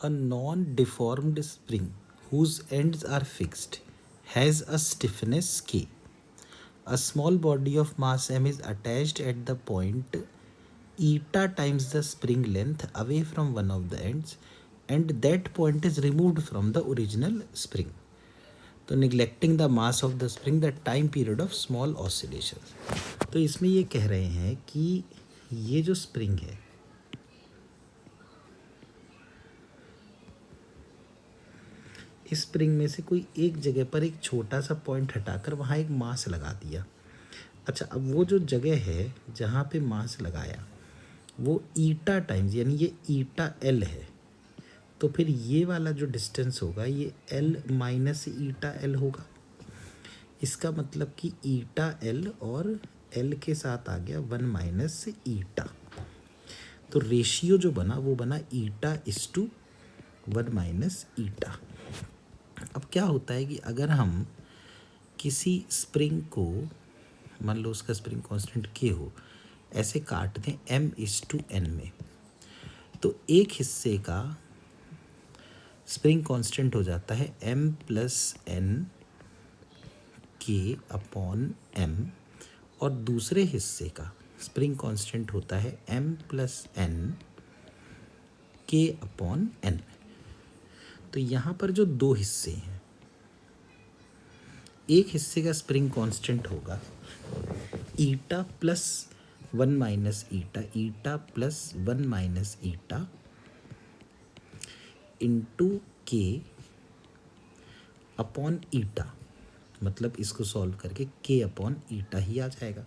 A non-deformed spring whose ends are fixed has a stiffness K. A small body of mass m is attached at the point eta times the spring length away from one of the ends, and that point is removed from the original spring. तो neglecting the mass of the spring the time period of small oscillation. तो इसमें ये कह रहे हैं कि ये जो स्प्रिंग है, इस स्प्रिंग में से कोई एक जगह पर एक छोटा सा पॉइंट हटाकर वहाँ एक मास लगा दिया. अच्छा, अब वो जो जगह है जहाँ पे मास लगाया वो ईटा टाइम्स, यानी ये ईटा एल है, तो फिर ये वाला जो डिस्टेंस होगा ये एल माइनस ईटा एल होगा. इसका मतलब कि ईटा एल और एल के साथ आ गया 1 माइनस ईटा. तो रेशियो जो बना वो बना ईटा इस टू 1 माइनस ईटा. अब क्या होता है कि अगर हम किसी स्प्रिंग को, मान लो उसका स्प्रिंग कांस्टेंट के हो, ऐसे काट दें m इस टू n में, तो एक हिस्से का स्प्रिंग कांस्टेंट हो जाता है m प्लस n के अपॉन m, और दूसरे हिस्से का स्प्रिंग कांस्टेंट होता है m प्लस n के अपॉन n. तो यहाँ पर जो दो हिस्से हैं, एक हिस्से का स्प्रिंग कांस्टेंट होगा eta plus 1 minus eta, eta plus 1 minus eta into K upon eta. मतलब इसको सॉल्व करके के अपॉन ईटा ही आ जाएगा.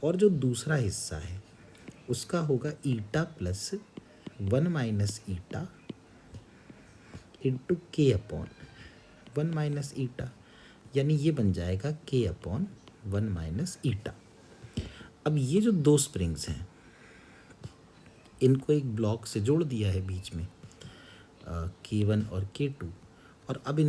और जो दूसरा हिस्सा है उसका होगा eta plus 1 minus eta into K upon 1 minus ईटा, यानी ये बन जाएगा के अपॉन 1 माइनस ईटा. अब ये जो दो स्प्रिंग्स हैं इनको एक ब्लॉक से जोड़ दिया है बीच में, K1 और K2, और अब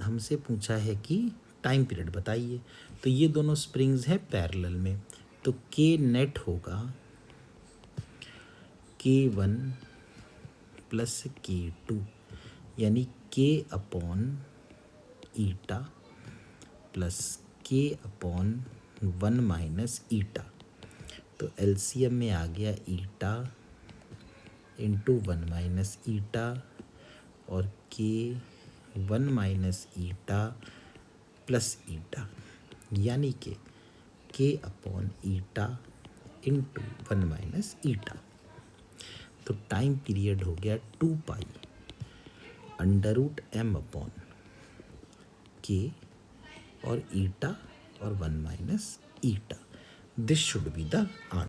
हमसे पूछा है कि टाइम पीरियड बताइए. तो ये दोनों स्प्रिंग्स हैं पैरेलल में, तो K नेट होगा K1 प्लस K2, यानी K upon eta plus K upon 1 minus eta. तो एलसीएम में आ गया ईटा इंटू 1 माइनस ईटा और K 1 minus eta plus eta, यानी कि K upon eta into 1 minus eta. तो टाइम पीरियड हो गया 2 pi under root m upon K और ईटा और 1 minus eta. This should be the answer.